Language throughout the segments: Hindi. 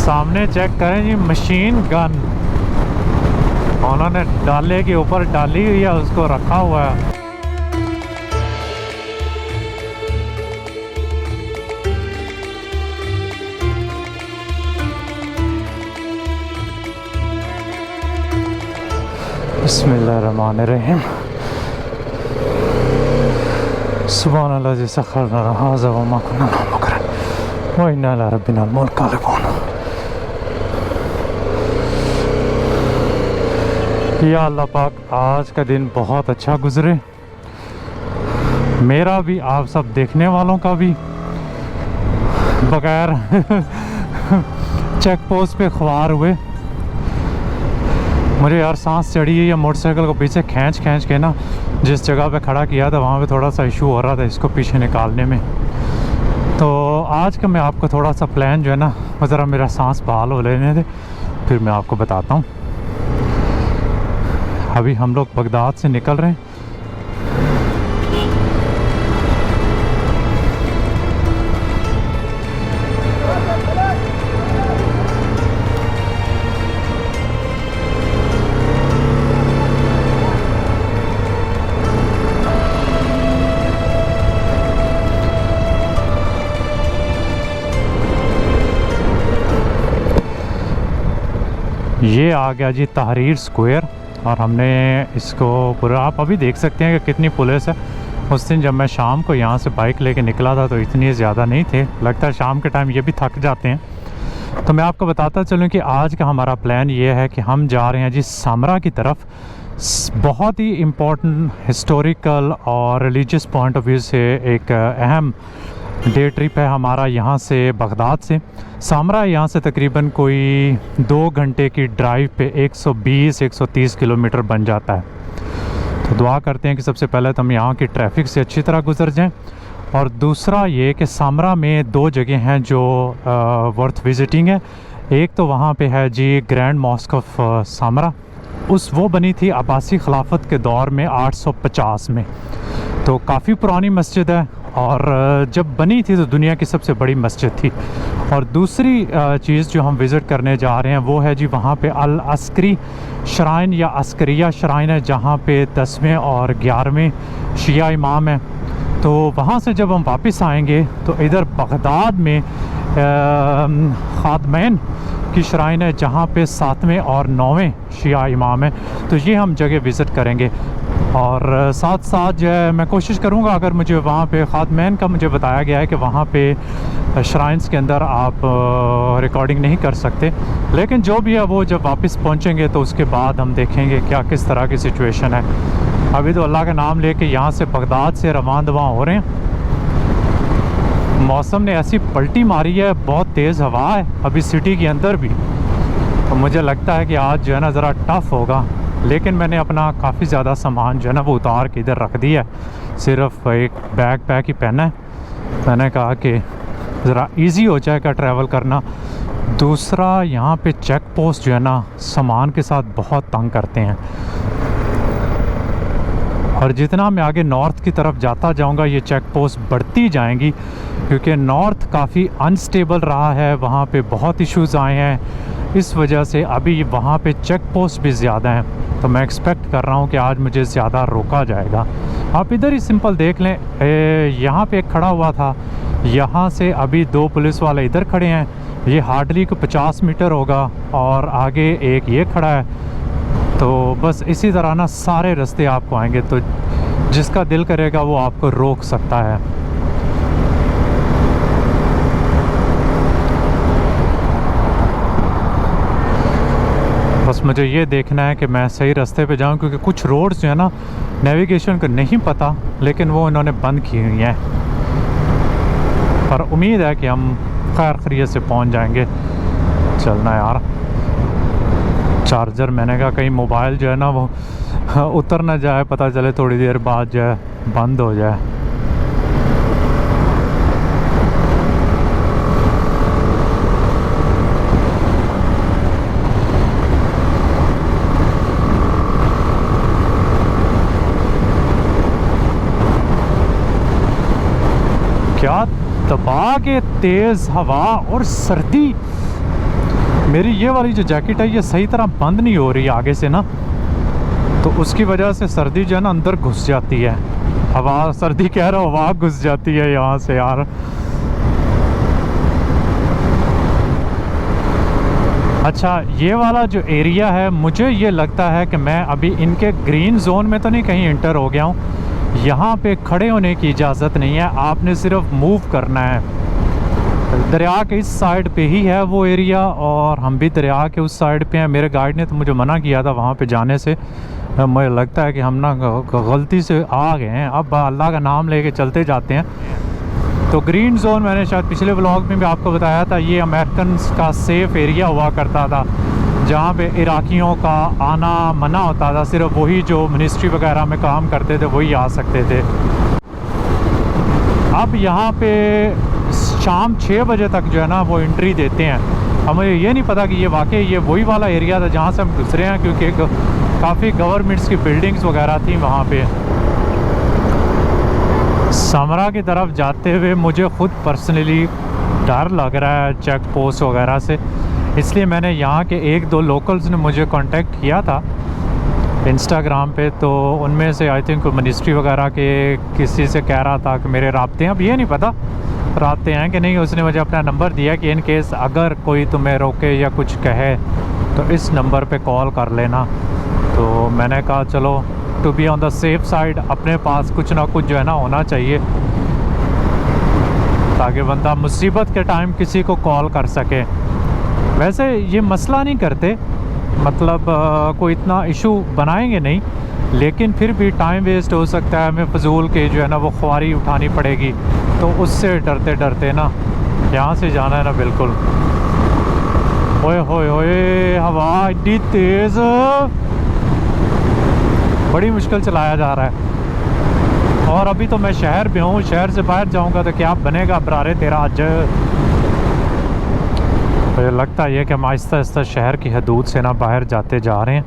सामने चेक करें जी, मशीन गन उन्होंने डाले के ऊपर डाली हुई है, उसको रखा हुआ है। बिस्मिल्लाहिर्रहमानिर्रहीम। सुभान अल्लाह जैसा खरना हाज़ा व मा कुन्ना मुकरन व इन्ना इला रब्बिना मुनक़लिबून। या अल्लाह पाक, आज का दिन बहुत अच्छा गुजरे, मेरा भी, आप सब देखने वालों का भी। बगैर चेक पोस्ट पे ख्वार हुए मुझे यार सांस चढ़ी है। या मोटरसाइकिल को पीछे खींच के ना जिस जगह पे खड़ा किया था वहाँ पे थोड़ा सा इशू हो रहा था इसको पीछे निकालने में। तो आज का मैं आपको थोड़ा सा प्लान जो है ना, वो ज़रा मेरा सांस बहाल हो लेने दे, फिर मैं आपको बताता हूँ। अभी हम लोग बगदाद से निकल रहे हैं। ये आ गया जी तहरीर स्क्वायर, और हमने इसको पूरा, आप अभी देख सकते हैं कि कितनी पुलिस है। उस दिन जब मैं शाम को यहाँ से बाइक लेके निकला था तो इतनी ज़्यादा नहीं थे, लगता है शाम के टाइम ये भी थक जाते हैं। तो मैं आपको बताता चलूँ कि आज का हमारा प्लान ये है कि हम जा रहे हैं जी सामरा की तरफ। बहुत ही इम्पोर्टेंट हिस्टोरिकल और रिलीजियस पॉइंट ऑफ व्यू से एक अहम डे ट्रिप है हमारा यहाँ से बगदाद से सामरा। यहाँ से तकरीबन कोई 2 घंटे की ड्राइव पे 120-130 किलोमीटर बन जाता है। तो दुआ करते हैं कि सबसे पहले तो हम यहाँ की ट्रैफिक से अच्छी तरह गुजर जाएं, और दूसरा ये कि सामरा में 2 जगह हैं जो वर्थ विज़िटिंग है। एक तो वहाँ पे है जी ग्रैंड मॉस्क ऑफ सामरा, वो बनी थी अब्बासी खिलाफत के दौर में 850 में, तो काफ़ी पुरानी मस्जिद है, और जब बनी थी तो दुनिया की सबसे बड़ी मस्जिद थी। और दूसरी चीज़ जो हम विज़िट करने जा रहे हैं वो है जी वहाँ पे अल अस्करी श्राइन या अस्करिया श्राइन है, जहाँ पे 10वें और 11वें शिया इमाम हैं। तो वहाँ से जब हम वापस आएंगे तो इधर बगदाद में खादमैन की श्राइन है, जहाँ पे 7वें और 9वें शिया इमाम हैं। तो ये हम जगह विज़िट करेंगे, और साथ साथ जो है मैं कोशिश करूँगा, अगर मुझे वहाँ पे खादमैन का मुझे बताया गया है कि वहाँ पे श्राइन्स के अंदर आप रिकॉर्डिंग नहीं कर सकते, लेकिन जो भी है वो जब वापस पहुँचेंगे तो उसके बाद हम देखेंगे क्या किस तरह की सिचुएशन है। अभी तो अल्लाह का नाम लेके यहाँ से बगदाद से रवान दवा हो रहे हैं। मौसम ने ऐसी पलटी मारी है, बहुत तेज़ हवा है अभी सिटी के अंदर भी, तो मुझे लगता है कि आज जो है ना ज़रा टफ़ होगा। लेकिन मैंने अपना काफ़ी ज़्यादा सामान जो है ना वो उतार के इधर रख दिया है, सिर्फ एक बैग पैक ही पहना है। मैंने कहा कि ज़रा इजी हो जाएगा ट्रैवल करना। दूसरा यहाँ पे चेक पोस्ट जो है ना सामान के साथ बहुत तंग करते हैं, और जितना मैं आगे नॉर्थ की तरफ जाता जाऊंगा ये चेक पोस्ट बढ़ती जाएंगी, क्योंकि नॉर्थ काफ़ी अनस्टेबल रहा है, वहाँ पे बहुत इश्यूज़ आए हैं, इस वजह से अभी वहाँ पे चेक पोस्ट भी ज़्यादा हैं। तो मैं एक्सपेक्ट कर रहा हूँ कि आज मुझे ज़्यादा रोका जाएगा। आप इधर ही सिंपल देख लें, यहाँ पे एक खड़ा हुआ था, यहाँ से अभी 2 पुलिस वाले इधर खड़े हैं, ये हार्डली को 50 मीटर होगा, और आगे एक ये खड़ा है। तो बस इसी तरह ना सारे रास्ते आपको आएंगे, तो जिसका दिल करेगा वो आपको रोक सकता है। बस मुझे ये देखना है कि मैं सही रास्ते पे जाऊं, क्योंकि कुछ रोड्स जो है ना नेविगेशन को नहीं पता, लेकिन वो इन्होंने बंद की हुई हैं, पर उम्मीद है कि हम खैर खैरियत से पहुंच जाएंगे। चलना यार, चार्जर मैंने कहा कहीं मोबाइल जो है ना वो उतर ना जाए, पता चले थोड़ी देर बाद जो है बंद हो जाए। क्या दबा के तेज़ हवा और सर्दी, मेरी ये वाली जो जैकेट है ये सही तरह बंद नहीं हो रही आगे से ना, तो उसकी वजह से सर्दी जो है ना अंदर घुस जाती है। हवा, सर्दी कह रहा हूँ, हवा घुस जाती है यहाँ से यार। अच्छा, ये वाला जो एरिया है मुझे ये लगता है कि मैं अभी इनके ग्रीन जोन में तो नहीं कहीं इंटर हो गया हूँ। यहाँ पे खड़े होने की इजाज़त नहीं है, आपने सिर्फ मूव करना है। दरिया के इस साइड पे ही है वो एरिया और हम भी दरिया के उस साइड पे हैं। मेरे गाइड ने तो मुझे मना किया था वहाँ पे जाने से। मुझे लगता है कि हम ना गलती से आ गए हैं, अब अल्लाह का नाम लेके चलते जाते हैं। तो ग्रीन जोन मैंने शायद पिछले व्लॉग में भी आपको बताया था, ये अमेरिकन का सेफ़ एरिया हुआ करता था जहाँ पे इराकियों का आना मना होता था, सिर्फ वही जो मिनिस्ट्री वगैरह में काम करते थे वही आ सकते थे। अब यहाँ पे शाम 6 बजे तक जो है ना वो एंट्री देते हैं। अब मुझे ये नहीं पता कि ये वाकई ये वही वाला एरिया था जहाँ से हम गुजरे हैं, क्योंकि काफ़ी गवर्नमेंट्स की बिल्डिंग्स वगैरह थी वहाँ पे। समरा की तरफ जाते हुए मुझे ख़ुद पर्सनली डर लग रहा है चेक पोस्ट वगैरह से, इसलिए मैंने यहाँ के 1-2 लोकल्स ने मुझे कांटेक्ट किया था इंस्टाग्राम पे, तो उनमें से आई थिंक मिनिस्ट्री वगैरह के किसी से कह रहा था कि मेरे राब्ते हैं, अब ये नहीं पता राब्ते हैं कि नहीं। उसने मुझे अपना नंबर दिया कि इन केस अगर कोई तुम्हें रोके या कुछ कहे तो इस नंबर पे कॉल कर लेना। तो मैंने कहा चलो to be on the safe side अपने पास कुछ ना कुछ जो है ना होना चाहिए, ताकि बंदा मुसीबत के टाइम किसी को कॉल कर सके। वैसे ये मसला नहीं करते, मतलब कोई इतना इशू बनाएंगे नहीं, लेकिन फिर भी टाइम वेस्ट हो सकता है, हमें फजूल के जो है ना वो ख्वारी उठानी पड़ेगी, तो उससे डरते डरते ना यहाँ से जाना है ना बिल्कुल। ओए होए होए, हवा इतनी तेज़, बड़ी मुश्किल चलाया जा रहा है। और अभी तो मैं शहर में हूँ, शहर से बाहर जाऊँगा तो क्या बनेगा बरारे तेरा आज। मुझे लगता है कि हम आहिस्ता आहिस्ता शहर की हदूद से ना बाहर जाते जा रहे हैं।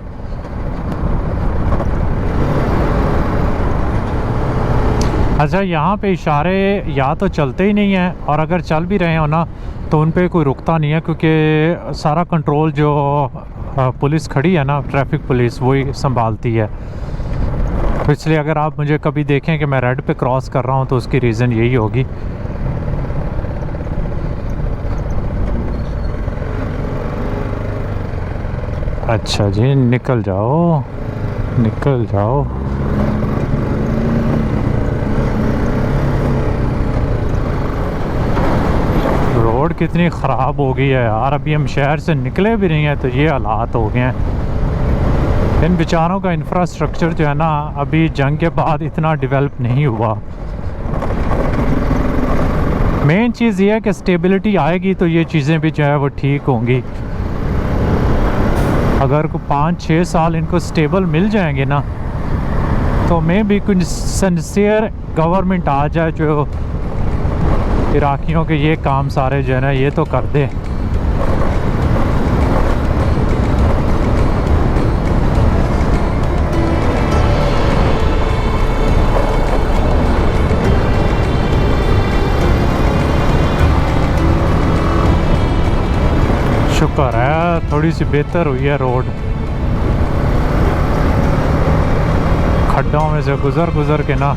अच्छा, यहाँ पे इशारे या तो चलते ही नहीं हैं, और अगर चल भी रहे हो ना तो उन पे कोई रुकता नहीं है, क्योंकि सारा कंट्रोल जो पुलिस खड़ी है ना, ट्रैफिक पुलिस, वही संभालती है। तो इसलिए अगर आप मुझे कभी देखें कि मैं रेड पे क्रॉस कर रहा हूँ तो उसकी रीज़न यही होगी। अच्छा जी, निकल जाओ निकल जाओ। रोड कितनी ख़राब हो गई है यार, अभी हम शहर से निकले भी नहीं हैं तो ये हालात हो गए हैं। इन बेचारों का इंफ्रास्ट्रक्चर जो है ना अभी जंग के बाद इतना डेवलप नहीं हुआ। मेन चीज़ ये है कि स्टेबिलिटी आएगी तो ये चीज़ें भी जो है वो ठीक होंगी। अगर को 5-6 साल इनको स्टेबल मिल जाएंगे ना, तो मैं भी कुछ सिंसियर गवर्नमेंट आ जाए जो इराकियों के ये काम सारे जो है ना ये तो कर दे। शुक्र है थोड़ी सी बेहतर हुई है रोड। खड्डों में से गुजर के ना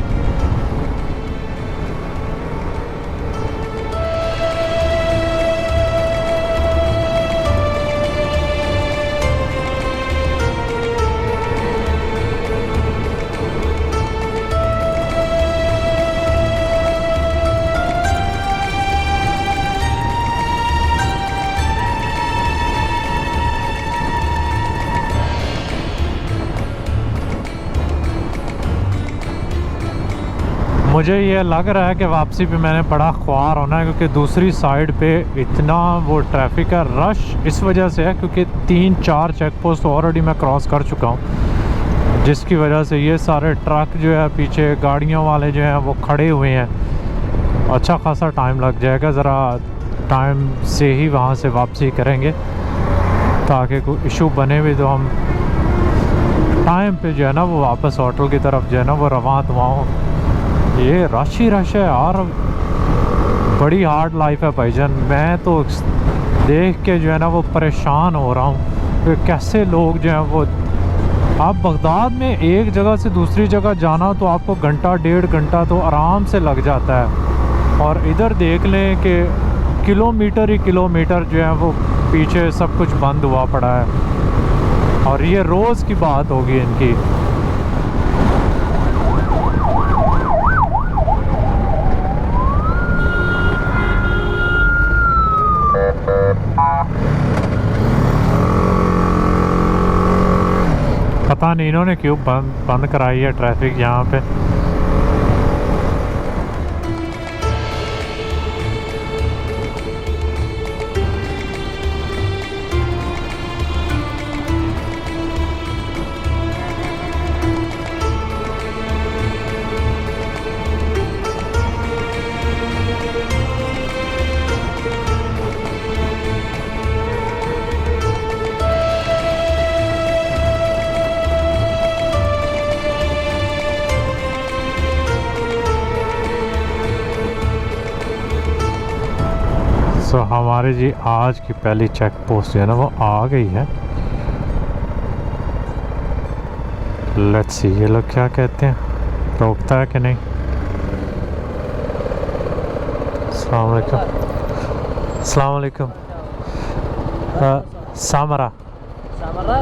मुझे ये लग रहा है कि वापसी पे मैंने बड़ा ख्वार होना है, क्योंकि दूसरी साइड पे इतना वो ट्रैफिक का रश इस वजह से है क्योंकि 3-4 चेक पोस्ट ऑलरेडी मैं क्रॉस कर चुका हूँ, जिसकी वजह से ये सारे ट्रक जो है पीछे गाड़ियों वाले जो हैं वो खड़े हुए हैं। अच्छा खासा टाइम लग जाएगा, ज़रा टाइम से ही वहाँ से वापसी करेंगे ताकि कोई इशू बने भी तो हम टाइम पे जो है ना वो वापस होटल की तरफ जो है ना वो रवां हो। ये रश ही रश है यार, बड़ी हार्ड लाइफ है भाईजान। मैं तो देख के जो है ना वो परेशान हो रहा हूँ कि कैसे लोग जो हैं वो, आप बगदाद में एक जगह से दूसरी जगह जाना तो आपको घंटा 1.5 घंटा तो आराम से लग जाता है, और इधर देख लें कि किलोमीटर ही किलोमीटर जो है वो पीछे सब कुछ बंद हुआ पड़ा है, और ये रोज़ की बात होगी इनकी। पता नहीं इन्होंने क्यों बंद कराई है ट्रैफिक यहाँ पे। हमारी जी आज की पहली चेक पोस्ट जो है ना वो आ गई है। लेट्स सी ये लोग क्या कहते हैं, रोकता है कि नहीं। अस्सलाम वालेकुम। अस्सलाम वालेकुम। सामरा। सामरा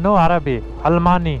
नो अरबी, अल्मानी।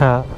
हाँ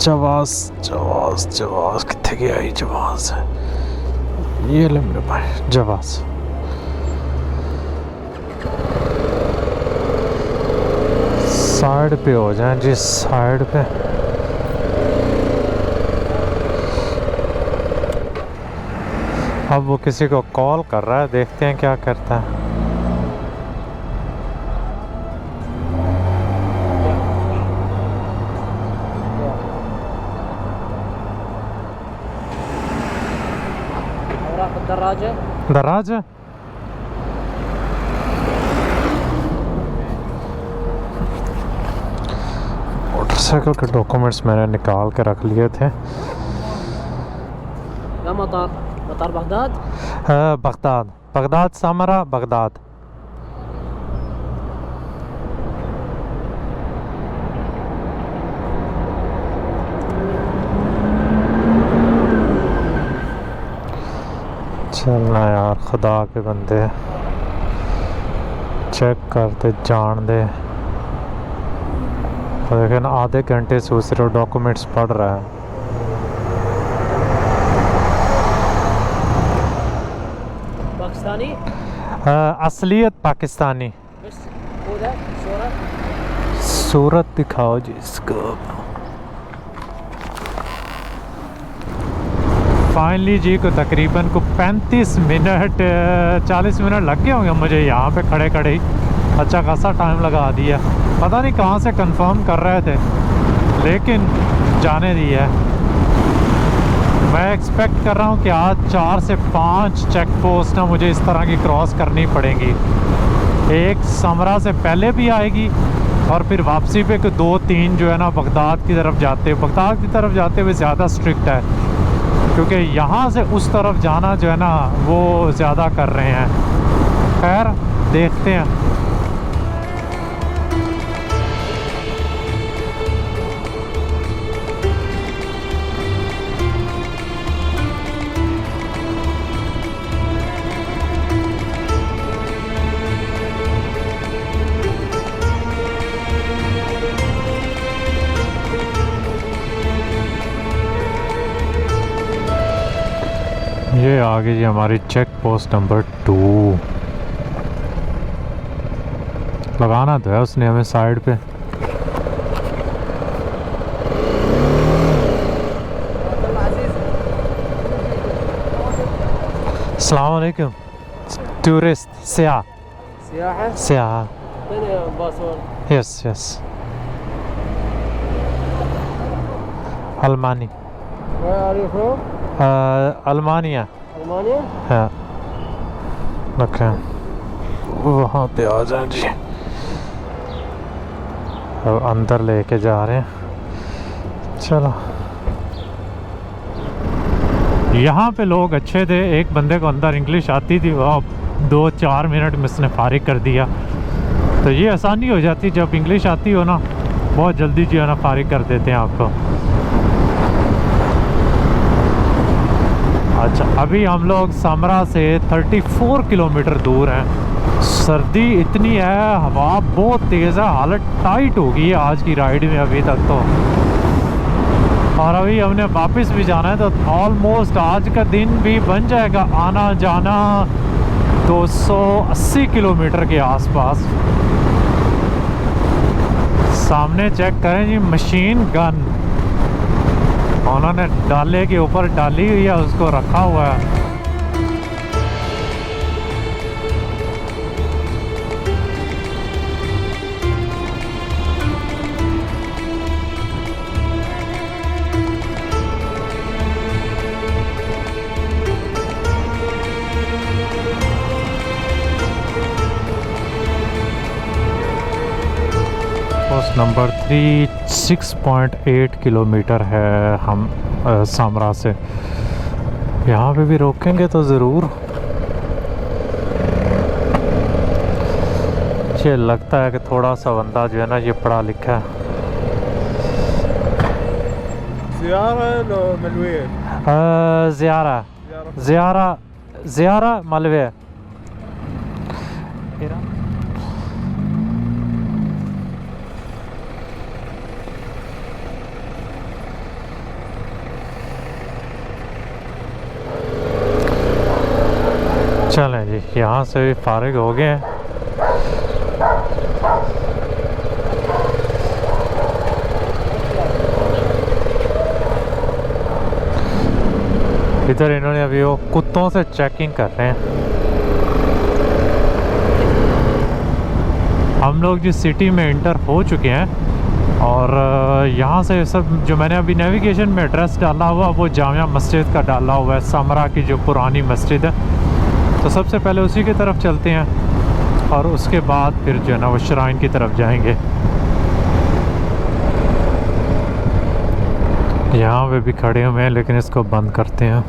जवाज जवाज जवाज कितने की आई जवाज है, ये ले मेरे भाई जवाज। साइड पे हो जाए जी, साइड पे। अब वो किसी को कॉल कर रहा है, देखते हैं क्या करता है। दराजा दराजा मोटरसाइकिल के डॉक्यूमेंट्स मैंने निकाल के रख लिए थे। मतार मतार Baghdad. Baghdad Baghdad Samarra Baghdad. चलना यार, खुदा के बंदे चेक करते जान दे। लेकिन आधे घंटे से सिर्फ डॉक्यूमेंट्स पढ़ रहा है। पाकिस्तानी असलियत पाकिस्तानी। सूरत दिखाओ जी इसको। फाइनली जी को तकरीबन 35 मिनट 40 मिनट लग गए होंगे मुझे यहाँ पे खड़े खड़े ही। अच्छा खासा टाइम लगा दिया, पता नहीं कहाँ से कंफर्म कर रहे थे, लेकिन जाने दिया। मैं एक्सपेक्ट कर रहा हूँ कि आज 4 से 5 चेक पोस्ट ना मुझे इस तरह की क्रॉस करनी पड़ेंगी। एक समरा से पहले भी आएगी और फिर वापसी पे 2-3 जो है ना बगदाद की तरफ जाते हुए ज़्यादा स्ट्रिक्ट है, क्योंकि यहाँ से उस तरफ जाना जो है ना वो ज़्यादा कर रहे हैं। खैर देखते हैं। ये आगे जी हमारी चेक पोस्ट नंबर 2। लगाना तो है उसने हमें साइड पे। अस्सलाम वालेकुम। टूरिस्ट सियाह सियाह। Yes yes. अल्मानी। अल्मानिया। हाँ ओके, वहाँ पे आ जाए जी। अब अंदर लेके जा रहे हैं, चलो। यहाँ पे लोग अच्छे थे, एक बंदे को अंदर इंग्लिश आती थी, वो 2-4 मिनट में उसने फारिग कर दिया। तो ये आसानी हो जाती, जब इंग्लिश आती हो ना बहुत जल्दी जो है ना फारिग कर देते हैं आपको। अच्छा, अभी हम लोग समरा से 34 किलोमीटर दूर हैं। सर्दी इतनी है, हवा बहुत तेज़ है, हालत टाइट हो गई है आज की राइड में अभी तक तो। और अभी हमने वापस भी जाना है, तो ऑलमोस्ट आज का दिन भी बन जाएगा आना जाना 280 किलोमीटर के आसपास। सामने चेक करें जी, मशीन गन उन्होंने डाले के ऊपर डाली हुई है, उसको रखा हुआ है। पोस्ट नंबर 3 6.8 किलोमीटर है हम सामरा से। यहाँ पे भी रोकेंगे तो ज़रूर। ये लगता है कि थोड़ा सा बंदा जो है ना ये पढ़ा लिखा है। ज़ियारा ज़ियारा ज़ियारा मलवे। चलें जी, यहाँ से भी फारिग हो गए हैं। इधर इन्होंने अभी वो कुत्तों से चेकिंग कर रहे हैं। हम लोग जिस सिटी में इंटर हो चुके हैं और यहाँ से सब जो मैंने अभी नेविगेशन में एड्रेस डाला हुआ वो जामिया मस्जिद का डाला हुआ है, समरा की जो पुरानी मस्जिद है। तो सबसे पहले उसी की तरफ चलते हैं और उसके बाद फिर जो है ना वो श्राइन की तरफ जाएंगे। यहाँ पे भी खड़े हुए हैं लेकिन इसको बंद करते हैं।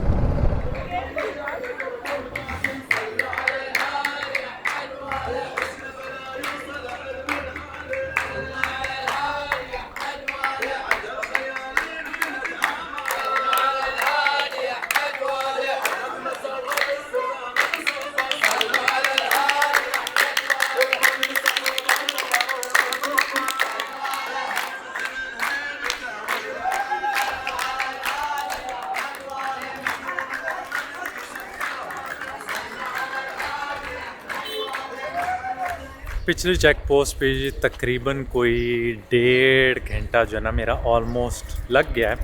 पिछले चेक पोस्ट पे तकरीबन कोई 1.5 घंटा जो है ना मेरा ऑलमोस्ट लग गया है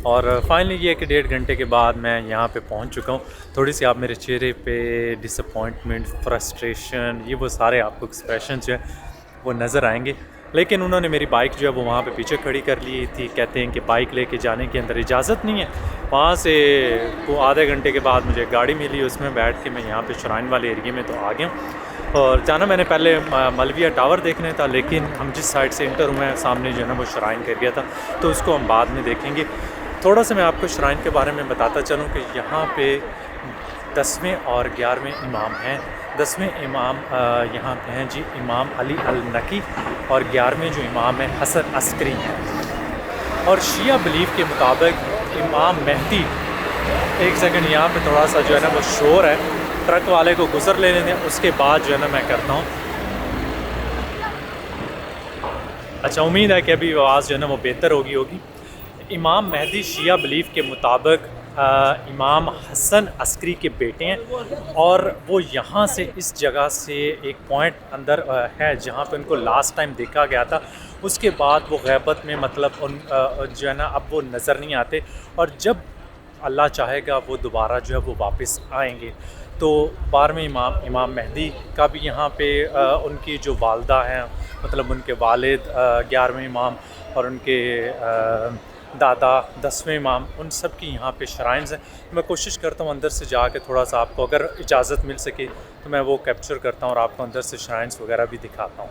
और फाइनली ये कि 1.5 घंटे के बाद मैं यहाँ पे पहुँच चुका हूँ। थोड़ी सी आप मेरे चेहरे पे डिसअपॉइंटमेंट, फ्रस्ट्रेशन, ये वो सारे आपको एक्सप्रेशन जो है वो नज़र आएंगे। लेकिन उन्होंने मेरी बाइक जो है वो वहाँ पे पीछे खड़ी कर ली थी। कहते हैं कि बाइक लेके जाने के अंदर इजाज़त नहीं है। वहाँ से वो आधे घंटे के बाद मुझे गाड़ी मिली, उसमें बैठ के मैं यहाँ पे श्राइन वाले एरिया में तो आ गया हूँ। और जाना मैंने पहले मलविया टावर देखने था, लेकिन हम जिस साइड से इंटर हुए हैं सामने जो है ना वो श्राइन कर गया था, तो उसको हम बाद में देखेंगे। थोड़ा सा मैं आपको श्राइन के बारे में बताता चलूँ कि यहाँ पे 10वें और 11वें इमाम हैं। 10वें इमाम यहाँ पे हैं जी इमाम अली अल नकी और 11वें जो इमाम है हसन अस्करी हैं। और शिया बिलीफ के मुताबिक इमाम मेहदी, एक सेकंड यहाँ पे थोड़ा सा जो है ना वो शोर है, ट्रक वाले को गुजर लेने दें, उसके बाद जो है ना मैं करता हूँ। अच्छा, उम्मीद है कि अभी आवाज़ जो है ना वो बेहतर होगी। इमाम मेहदी शिया बिलीफ के मुताबिक इमाम हसन अस्करी के बेटे हैं और वो यहाँ से इस जगह से एक पॉइंट अंदर है जहाँ पे उनको लास्ट टाइम देखा गया था। उसके बाद वो गैबत में मतलब उन जो है ना अब वो नज़र नहीं आते और जब अल्लाह चाहेगा वो दोबारा जो है वो वापस आएंगे। तो 12वें इमाम मेहदी का भी यहाँ पे उनकी जो वालदा हैं, मतलब उनके वालिद 11वें इमाम और उनके दादा 10वें इमाम, उन सब की यहाँ पे श्राइन्स हैं। मैं कोशिश करता हूँ अंदर से जाके थोड़ा सा आपको अगर इजाज़त मिल सके तो मैं वो कैप्चर करता हूँ और आपको अंदर से श्राइन्स वगैरह भी दिखाता हूँ।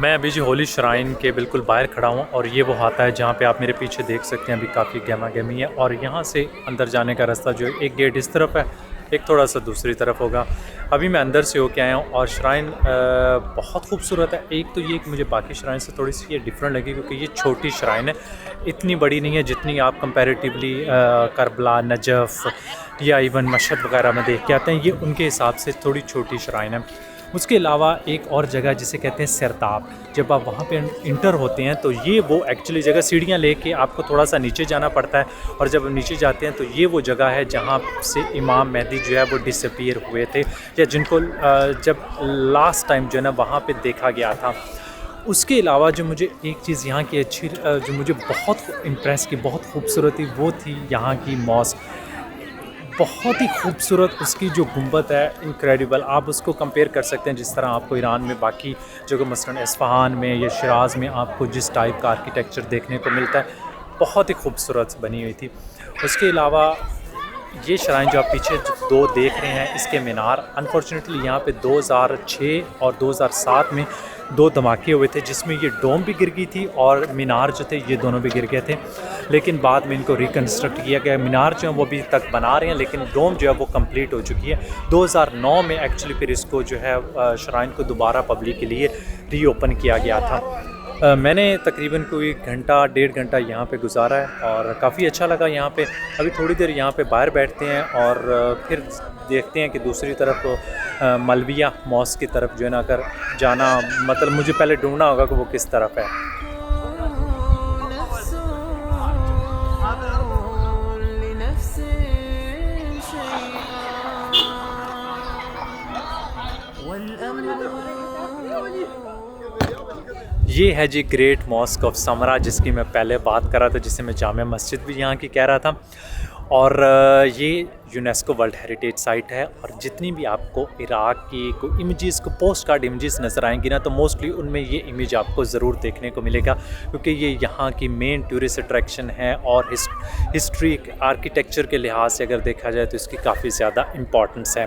मैं अभी जी होली श्राइन के बिल्कुल बाहर खड़ा हूँ और ये वो हाता है जहाँ पे आप मेरे पीछे देख सकते हैं अभी काफ़ी गहमा गहमी है। और यहाँ से अंदर जाने का रास्ता जो है, एक गेट इस तरफ है, एक थोड़ा सा दूसरी तरफ होगा। अभी मैं अंदर से होके आया हूँ और श्राइन बहुत खूबसूरत है। एक तो ये मुझे बाकी श्राइन से थोड़ी सी ये डिफरेंट लगी क्योंकि ये छोटी श्राइन है, इतनी बड़ी नहीं है जितनी आप कंपैरेटिवली करबला, नजफ़ या इवन मशहद वगैरह में देख के आते हैं। ये उनके हिसाब से थोड़ी छोटी श्राइन है। उसके अलावा एक और जगह जिसे कहते हैं सरताब, जब आप वहाँ पे इंटर होते हैं तो ये वो एक्चुअली जगह सीढ़ियाँ लेके आपको थोड़ा सा नीचे जाना पड़ता है। और जब नीचे जाते हैं तो ये वो जगह है जहाँ से इमाम मेहदी जो है वो डिसअपीयर हुए थे, या जिनको जब लास्ट टाइम जो है ना वहाँ पे देखा गया था। उसके अलावा जो मुझे एक चीज़ यहाँ की अच्छी जो मुझे बहुत इम्प्रेस की, बहुत खूबसूरत थी, वो थी यहाँ की मॉस्क। बहुत ही खूबसूरत उसकी जो गुंबद है, इनक्रेडिबल। आप उसको कंपेयर कर सकते हैं जिस तरह आपको ईरान में बाकी जगह मसलन इस्फहान में या शिराज़ में आपको जिस टाइप का आर्किटेक्चर देखने को मिलता है, बहुत ही खूबसूरत बनी हुई थी। उसके अलावा ये श्राइन जो आप पीछे दो देख रहे हैं, इसके मीनार अनफॉर्चुनेटली यहाँ पे 2006 और 2007 में दो धमाके हुए थे जिसमें ये डोम भी गिर गई थी और मीनार जो थे ये दोनों भी गिर गए थे। लेकिन बाद में इनको रिकन्स्ट्रक्ट किया गया। मीनार जो है वो अभी तक बना रहे हैं, लेकिन डोम जो है वो कंप्लीट हो चुकी है। 2009 में एक्चुअली फिर इसको जो है श्राइन को दोबारा पब्लिक के लिए रीओपन किया गया था। मैंने तकरीबन कोई घंटा 1.5 घंटा यहाँ पे गुजारा है और काफ़ी अच्छा लगा यहाँ पे। अभी थोड़ी देर यहाँ पे बाहर बैठते हैं और फिर देखते हैं कि दूसरी तरफ मलविया मॉस्क की तरफ जो है ना अगर जाना, मतलब मुझे पहले ढूंढना होगा कि वो किस तरफ है। ये है जी ग्रेट मॉस्क ऑफ समरा, जिसकी मैं पहले बात कर रहा था, जिसे मैं जामिया मस्जिद भी यहाँ की कह रहा था। और ये यूनेस्को वर्ल्ड हेरिटेज साइट है। और जितनी भी आपको इराक़ की कोई इमेजेस को पोस्ट कार्ड इमेजेस नज़र आएंगी ना, तो मोस्टली उनमें ये इमेज आपको ज़रूर देखने को मिलेगा क्योंकि ये यहाँ की मेन टूरिस्ट अट्रैक्शन है। और हिस्ट्री आर्किटेक्चर के लिहाज से अगर देखा जाए तो इसकी काफ़ी ज़्यादा इम्पॉर्टेंस है।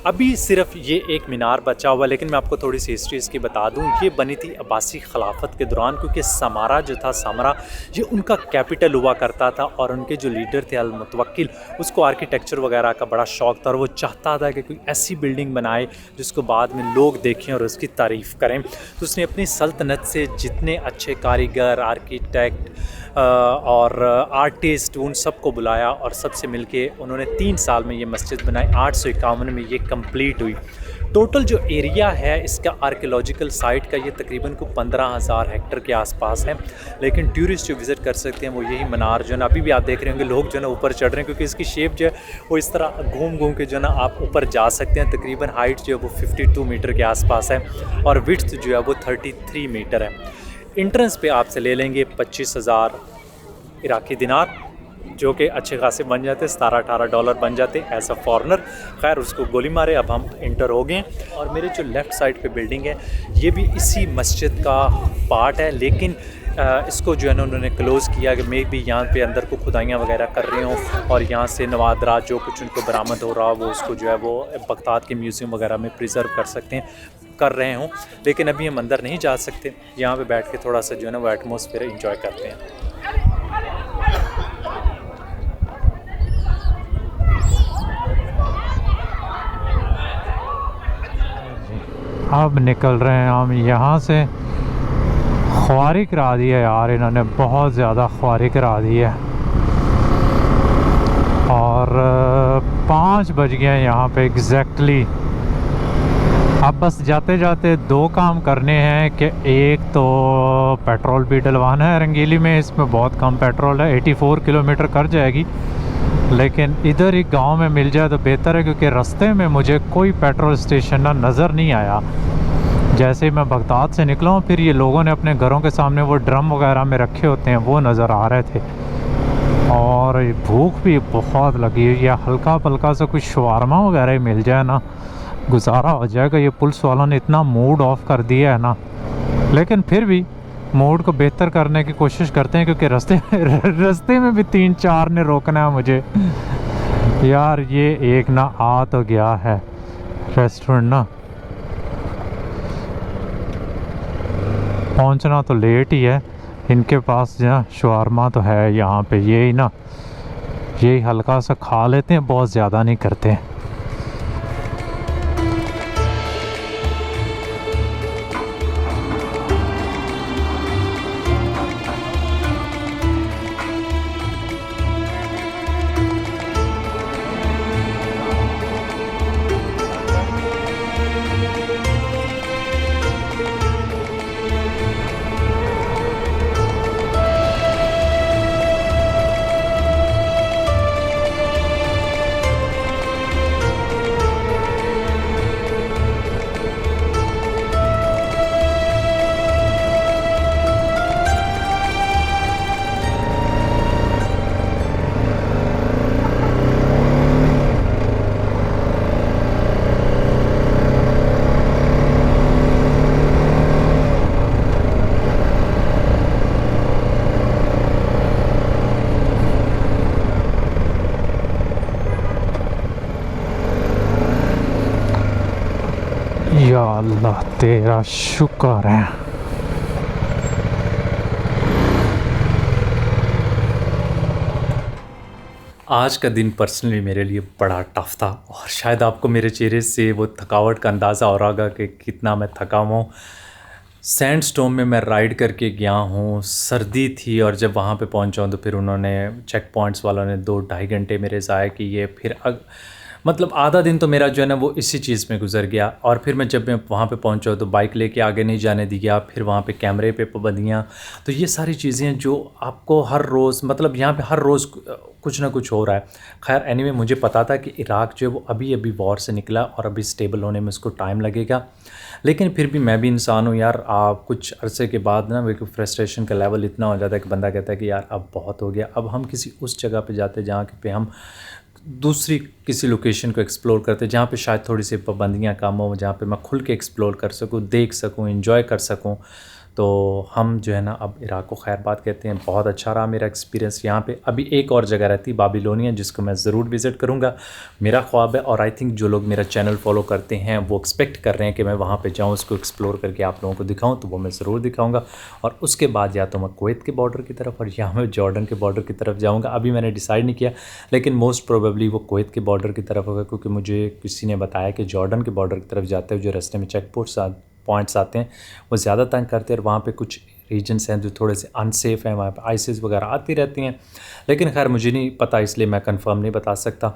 अभी सिर्फ ये एक मीनार बचा हुआ, लेकिन मैं आपको थोड़ी सी हिस्ट्री इसकी बता दूं। ये बनी थी अब्बासी खिलाफत के दौरान, क्योंकि समारा जो था, समरा ये उनका कैपिटल हुआ करता था और उनके जो लीडर थे अल-मुतवक्किल, उसको आर्किटेक्चर वगैरह का बड़ा शौक़ था और वो चाहता था कि कोई ऐसी बिल्डिंग बनाए जिसको बाद में लोग देखें और उसकी तारीफ़ करें। तो उसने अपनी सल्तनत से जितने अच्छे कारीगर, आर्किटेक्ट और आर्टिस्ट, उन सबको बुलाया और सबसे मिलके उन्होंने 3 साल में ये मस्जिद बनाई। 851 में ये कंप्लीट हुई। टोटल जो एरिया है इसका आर्कियोलॉजिकल साइट का, ये तकरीबन को 15,000 हेक्टर के आसपास है। लेकिन टूरिस्ट जो विज़िट कर सकते हैं वो यही मीनार जो है ना, अभी भी आप देख रहे होंगे लोग जो है ना ऊपर चढ़ रहे हैं, क्योंकि इसकी शेप जो है वो इस तरह घूम घूम के जो है ना आप ऊपर जा सकते हैं। तकरीबन हाइट जो है वो 52 मीटर के आसपास है और विड्थ जो है वो 33 मीटर है। इंट्रेंस पे आपसे ले लेंगे 25,000 इराकी दिनार, जो कि अच्छे खासे बन जाते, $17-18 बन जाते एज अ फॉरनर। खैर उसको गोली मारे, अब हम इंटर हो गए। और मेरे जो लेफ़्ट साइड पे बिल्डिंग है ये भी इसी मस्जिद का पार्ट है, लेकिन इसको जो है ना उन्होंने क्लोज़ किया कि मे भी यहाँ पे अंदर को खुदाइयाँ वगैरह कर रहे हों और यहाँ से नवादरात जो कुछ उनको बरामद हो रहा वो उसको जो है वो बगदाद के म्यूज़ियम वगैरह में प्रिजर्व कर रहे हों। लेकिन अभी हम अंदर नहीं जा सकते, यहाँ पे बैठ के थोड़ा सा जो है ना वो एटमॉस्फेयर एंजॉय करते हैं। अब निकल रहे हैं हम यहाँ से। ख्वारी करा दी है यार इन्होंने, बहुत ज़्यादा ख्वारी करा दी है। और 5 बज गए हैं यहाँ पे एग्जैक्टली। अब बस जाते जाते 2 काम करने हैं कि एक तो पेट्रोल भी डलवाना है रंगीली में, इसमें बहुत कम पेट्रोल है, 84 किलोमीटर कर जाएगी। लेकिन इधर ही गांव में मिल जाए तो बेहतर है, क्योंकि रास्ते में मुझे कोई पेट्रोल स्टेशन ना नज़र नहीं आया। जैसे ही मैं बगदाद से निकला हूँ, फिर ये लोगों ने अपने घरों के सामने वो ड्रम वगैरह में रखे होते हैं वो नज़र आ रहे थे। और भूख भी बहुत लगी हुई है, हल्का फुल्का सा कुछ शवारमा वगैरह ही मिल जाए ना गुजारा हो जाएगा। ये पुलिस वालों ने इतना मूड ऑफ कर दिया है ना, लेकिन फिर भी मूड को बेहतर करने की कोशिश करते हैं, क्योंकि रास्ते में भी 3-4 ने रोकना है मुझे। यार ये एक ना आ तो गया है रेस्टोरेंट ना, पहुंचना तो लेट ही है। इनके पास जो शवारमा तो है यहाँ पे, यही ना, यही हल्का सा खा लेते हैं, बहुत ज़्यादा नहीं करते। या अल्लाह तेरा शुक्र है। आज का दिन पर्सनली मेरे लिए बड़ा टफ था, और शायद आपको मेरे चेहरे से वो थकावट का अंदाज़ा हो रहा होगा कि कितना मैं थका हूँ। सैंडस्टोन में मैं राइड करके गया हूँ, सर्दी थी, और जब वहाँ पे पहुँचा हूँ तो फिर उन्होंने चेक पॉइंट्स वालों ने 2-2.5 घंटे मेरे ज़ाया किए। फिर मतलब आधा दिन तो मेरा जो है ना वो इसी चीज़ में गुजर गया। और फिर जब मैं वहाँ पे पहुँचा तो बाइक लेके आगे नहीं जाने दिया, फिर वहाँ पे कैमरे पे पाबंदियाँ। तो ये सारी चीज़ें जो आपको हर रोज़, मतलब यहाँ पे हर रोज़ कुछ ना कुछ हो रहा है। खैर एनीवे, मुझे पता था कि इराक़ जो है वो अभी अभी वॉर से निकला और अभी स्टेबल होने में उसको टाइम लगेगा। लेकिन फिर भी मैं भी इंसान हूँ यार, आप कुछ अरसे के बाद ना मेरे को फ्रस्ट्रेशन का लेवल इतना हो जाता है कि बंदा कहता है कि यार अब बहुत हो गया। अब हम किसी उस जगह पे जाते हैं जहाँ पे हम दूसरी किसी लोकेशन को एक्सप्लोर करते, जहाँ पे शायद थोड़ी सी पाबंदियाँ कम हो, जहाँ पे मैं खुल के एक्सप्लोर कर सकूँ, देख सकूँ, एंजॉय कर सकूँ। तो हम जो है ना अब इराक़ को खैरबाद कहते हैं। बहुत अच्छा रहा मेरा एक्सपीरियंस यहाँ पे। अभी एक और जगह रहती है बाबिलोनिया, जिसको मैं ज़रूर विज़िट करूँगा, मेरा ख्वाब है। और आई थिंक जो लोग मेरा चैनल फॉलो करते हैं वो एक्सपेक्ट कर रहे हैं कि मैं वहाँ पे जाऊँ, उसको एक्सप्लोर करके आप लोगों को दिखाऊँ, तो वो मैं ज़रूर दिखाऊँगा। और उसके बाद या तो मैं कुवैत के बॉर्डर की तरफ और या मैं जॉर्डन के बॉर्डर की तरफ जाऊँगा। अभी मैंने डिसाइड नहीं किया, लेकिन मोस्ट प्रोबेबली वो कुवैत के बॉर्डर की तरफ होगा, क्योंकि मुझे किसी ने बताया कि जॉर्डन के बॉर्डर की तरफ जाते हुए जो रास्ते में चेक पॉइंट्स आते हैं वो ज़्यादा तंग करते हैं, और वहाँ पे कुछ रीजन्स हैं जो थोड़े से अनसेफ़ हैं, वहाँ पे आईसिस वगैरह आती रहती हैं। लेकिन खैर मुझे नहीं पता, इसलिए मैं कंफर्म नहीं बता सकता।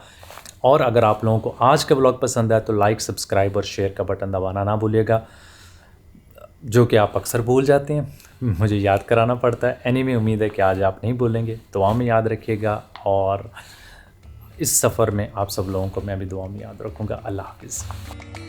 और अगर आप लोगों को आज का ब्लॉग पसंद आए तो लाइक, सब्सक्राइब और शेयर का बटन दबाना ना भूलिएगा, जो कि आप अक्सर भूल जाते हैं, मुझे याद कराना पड़ता है। एनीवे, उम्मीद है कि आज आप नहीं भूलेंगे। दुआ में याद रखिएगा, और इस सफ़र में आप सब लोगों को मैं भी दुआ में याद रखूँगा। अल्लाह हाफ़िज़।